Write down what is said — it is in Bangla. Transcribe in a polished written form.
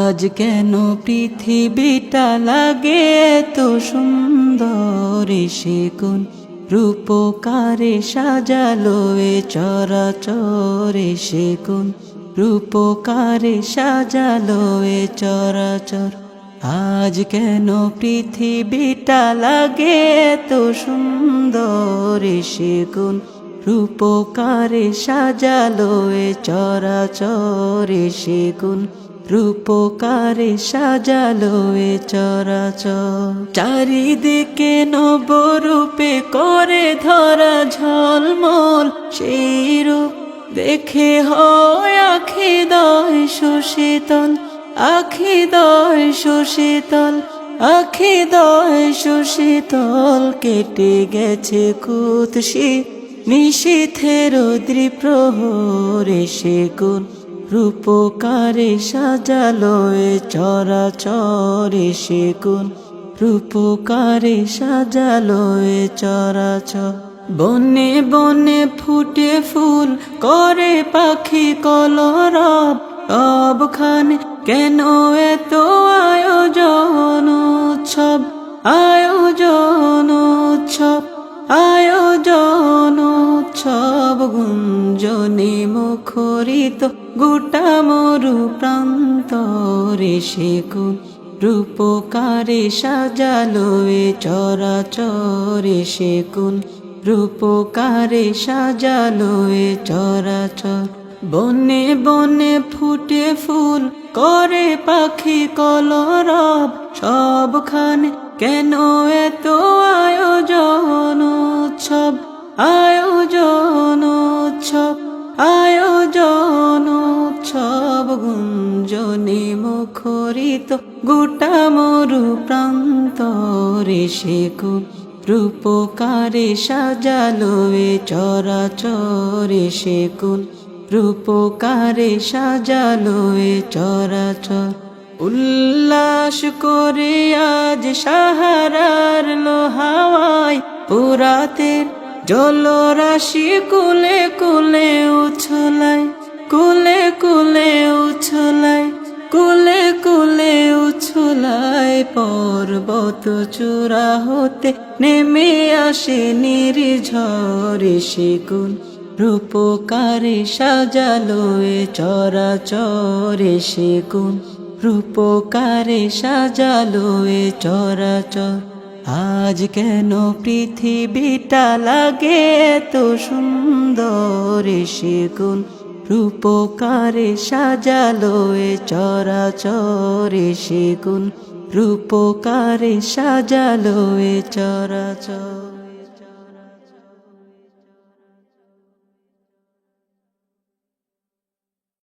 আজ কেন পৃথিবীটা লাগে এত সুন্দর, সে কোন রূপকারে সাজালো এ চরাচর, সে কোন রূপকারে সাজালো এ চরাচর। আজ কেন পৃথিবীটা লাগে এত সুন্দর, সে কোন রূপকারে সাজালো এ চরাচর, সে কোন রূপকারে সাজালো এ চরাচর। চারিদিকে নবরূপে করে ধরা ঝলমল, সেই রূপ দেখে হয় আখি দয় সুশীতল, আখি দয় সুশীতল, আখি দয় সুশীতল। কেটে গেছে কুৎসি নিশীথের দ্বিপ্রহরে, সে কোন রূপকারে সাজালো এ চরাচর, সে কোন রূপকারে সাজালো এ চরাচর। বনে বনে ফুটে ফুল করে পাখি কলরব, সবখানে কেন এত আয়োজন উৎসব, আয়োজন উৎসব, আয়োজন উৎসব। গুঞ্জনে মুখরিত গোটা মরু প্রান্তরে, সে কোন রূপকারে সাজালো এ চরাচর, সে কোন রূপকারে সাজালো এ চরাচর। বনে বনে ফুটে ফুল করে পাখি কলরব, সবখানে কেন এত আয়োজন উৎসব, আয়োজন উৎসব, আয়োজন উৎসব। গুঞ্জনে মুখরিত গোটা মরু প্রান্তরে, সে কোন রূপকারে সাজালো এ চরাচর, সে কোন রূপকারে সাজালো এ চরাচর। উল্লাস করে আজ সাহারার লোহাওয়ায় পুরাতের জলরাশি কুলে কুলে উছলায়, কুলে কুলে উছলায়, কুলে কুলে উছলায়। পর্বত চূড়া হতে নেমে আসে নির্ঝরে, সে কোন রূপকারে সাজালো এ চরাচর, সে কোন রূপকারে সাজালো এ চরাচর। আজ কেন পৃথিবীটা লাগে এত সুন্দর, সে কোন রূপকারে সাজালো এ চরাচর, সে কোন রূপকারে সাজালো এ চরাচর।